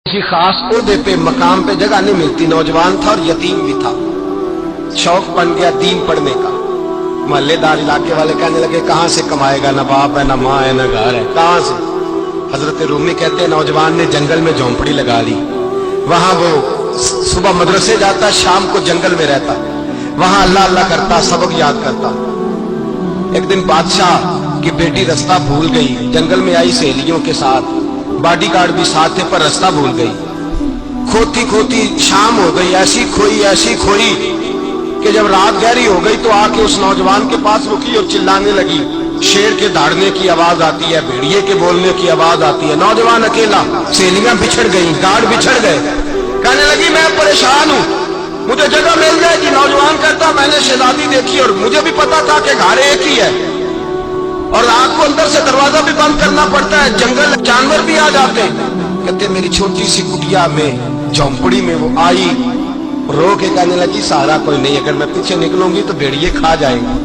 किसी खास ओहदे पे मकाम पे जगह नहीं मिलती। नौजवान था और यतीम भी था। शौक बन गया दीन पढ़ने का। मोहल्लेदार इलाके वाले कहने लगे कहां से कमाएगा, ना बाप है, ना माँ है, ना घर है, कहां से। हजरत रूमी कहते हैं नौजवान ने जंगल में झोंपड़ी लगा ली। वहां वो सुबह मदरसे जाता, शाम को जंगल में रहता, वहां अल्लाह अल्लाह करता, सबक याद करता। एक दिन बादशाह की बेटी रास्ता भूल गई, जंगल में आई सहेलियों के साथ, बॉडीगार्ड भी साथ थे, पर रास्ता भूल गई। खोती खोती शाम हो गई, ऐसी खोई कि जब रात गहरी हो गई तो आके उस नौजवान के पास रुकी और चिल्लाने लगी। शेर के दहाड़ने की आवाज आती है, भेड़िए के बोलने की आवाज आती है। नौजवान अकेला, सहेलियां बिछड़ गई, गार्ड बिछड़ गए। कहने लगी मैं परेशान हूं, मुझे जगह मिल जाएगी। नौजवान कहता मैंने शहजादी देखी और मुझे भी पता था कि घर एक ही है और रात को अंदर से दरवाजा भी बंद करना पड़ता है, जंगल जानवर भी आ जाते हैं। कहते मेरी छोटी सी कुटिया में झोंपड़ी में वो आई, रो के कहने लगी सहारा कोई नहीं, अगर मैं पीछे निकलूंगी तो भेड़िए खा जाएंगे।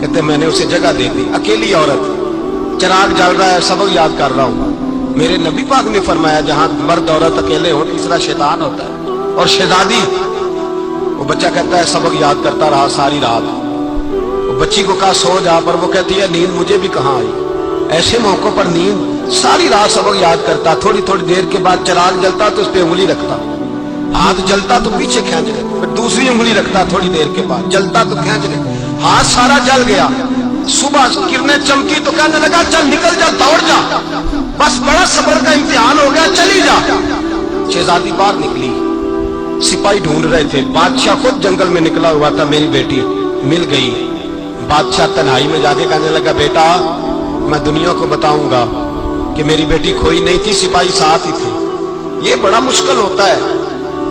कहते मैंने उसे जगह दे दी। अकेली औरत, चिराग जल रहा है, सबक याद कर रहा हूं। मेरे नबी पाक ने फरमाया जहां मर्द औरत अकेले हो तीसरा शैतान होता है। और शहजादी, वो बच्चा कहता है सबक याद करता रहा सारी रात। वो बच्ची को कहा सो जा, पर वो कहती है नींद मुझे भी कहां आई। ऐसे मौकों पर नींद, सारी रात सबक याद करता। थोड़ी थोड़ी देर के बाद चिराग जलता तो उस पर उंगली रखता, हाथ जलता तो पीछे खींच ले, फिर दूसरी उंगली रखता, थोड़ी देर के बाद जलता तो खींच ले, हाथ सारा जल गया। सुबह किरणें चमकी तो कहने लगा चल निकल जा, दौड़ जा, बस बड़ा सब्र का इम्तिहान हो गया, चली जा। शहजादी बाहर निकली, सिपाही ढूंढ रहे थे। बादशाह खुद जंगल में निकला हुआ था, मेरी बेटी मिल गई। बादशाह तन्हाई में जाके कहने लगा बेटा मैं दुनिया को बताऊंगा कि मेरी बेटी खोई नहीं थी, सिपाही साथ ही थे। ये बड़ा मुश्किल होता है,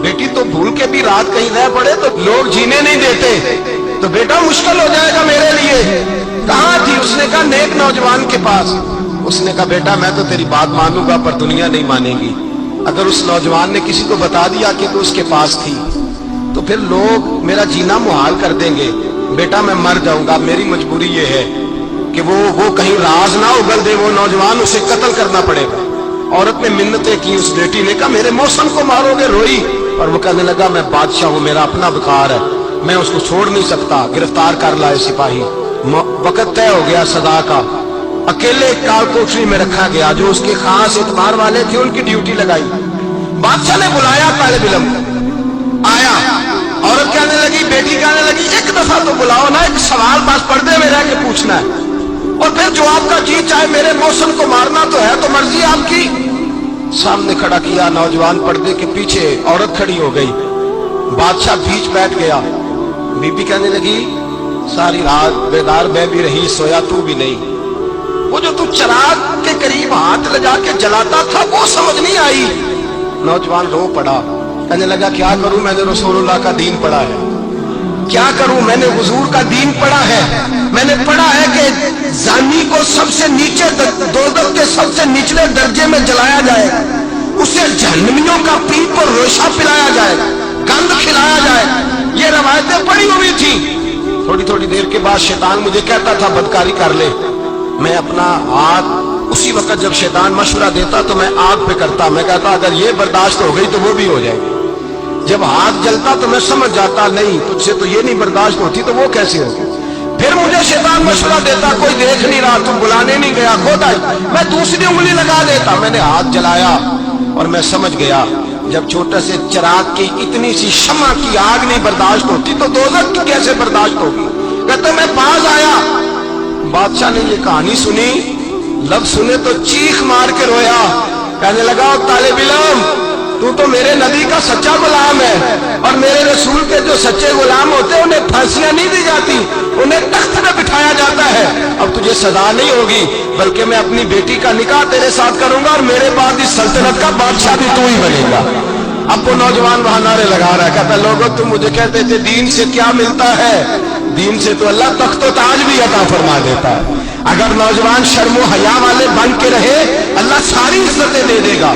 बेटी तो भूल के भी रात कहीं रह पड़े तो लोग जीने नहीं देते, तो बेटा मुश्किल हो जाएगा मेरे लिए। कहां थी? उसने कहा नेक नौजवान के पास। उसने कहा बेटा मैं तो तेरी बात मानूंगा पर दुनिया नहीं मानेगी। अगर उस नौजवान ने किसी को बता दिया कि तू उसके पास थी तो फिर लोग मेरा जीना मुहाल कर देंगे। बेटा मैं मर जाऊंगा, मेरी मजबूरी ये है कि वो कहीं राज ना उगल दे वो नौजवान, उसे कत्ल करना पड़ेगा। औरत ने मिन्नतें की, उस बेटी ने कहा मेरे मौसम को मारोगे, रोई। और वो कहने लगा मैं बादशाह हूं, मेरा अपना विकार है, मैं उसको छोड़ नहीं सकता। गिरफ्तार कर लाए सिपाही। वक्त तय हो गया सदा का। अकेले काल कोठरी में रखा गया, जो उसके खास इतबार वाले थे उनकी ड्यूटी लगाई। बादशाह ने बुलाया तालिब इल्म, आया। औरत कहने लगी, बेटी कहने लगी एक दफा तो बुलाओ ना, एक सवाल बस पर्दे में रह के पूछना है और फिर जो आपका जी चाहे। मेरे मौसम को मारना तो है, तो मर्जी आपकी। सामने खड़ा किया, नौजवान पर्दे के पीछे, औरत खड़ी हो गई। बादशाह बीच बैठ गया। बीबी कहने लगी सारी रात बेदार मैं भी रही, सोया तू भी नहीं। वो जो तू चिराग के करीब हाथ लगा के जलाता था वो समझ नहीं आई। नौजवान रो पड़ा, कहने लगा क्या करूं, मैंने रसूलुल्लाह का दीन पढ़ा है, क्या करूं, मैंने हुजूर का दीन पढ़ा है। मैंने पढ़ा है कि जानी को सबसे नीचे दोज़ख के सबसे निचले दर्जे में जलाया जाएगा, उसे जहन्नमियों का पीप और रोशा पिलाया जाएगा, गंद खिलाया जाएगा। ये रवायतें पड़ी हुई थी। थोड़ी थोड़ी देर के बाद शैतान मुझे कहता था बदकारी कर ले। मैं अपना हाथ उसी वक्त जब शैतान मशवरा देता तो मैं आग पे करता। मैं कहता अगर ये बर्दाश्त हो गई तो वो भी हो जाएगी। जब हाथ जलता तो मैं समझ जाता नहीं तुझसे तो ये नहीं बर्दाश्त होती तो वो कैसे होगी। फिर मुझे शैतान मशवरा देता कोई देख नहीं रहा, तुम बुलाने नहीं गया, खुद आई। मैं दूसरी उंगली लगा देता। मैंने हाथ जलाया और मैं समझ गया जब छोटे से चिराग की इतनी सी शमा की आग नहीं बर्दाश्त होती तो दोज़ख की कैसे बर्दाश्त होगी। कहते मैं पास आया, बादशाह ने ये कहानी सुनी, लफ्ज सुने तो चीख मार के रोया। कहने लगा तालिब इल्म तू तो मेरे नबी का सच्चा गुलाम है और मेरे रसूल के जो सच्चे गुलाम होते हैं उन्हें फांसियां नहीं दी जाती, उन्हें तख्त में बिठाया जाता है। अब तुझे सजा नहीं होगी बल्कि मैं अपनी बेटी का निकाह तेरे साथ करूंगा और मेरे बाद इस सल्तनत का बादशाह भी तू ही बनेगा। अब वो नौजवान वहां नारे लगा रहा है, कहता लोगों तुम मुझे कहते थे दीन से क्या मिलता है, दीन से तो अल्लाह तख्त ताज भी अता फरमा देता है। अगर नौजवान शर्मो हया वाले बन के रहे अल्लाह सारी इज्जतें दे देगा।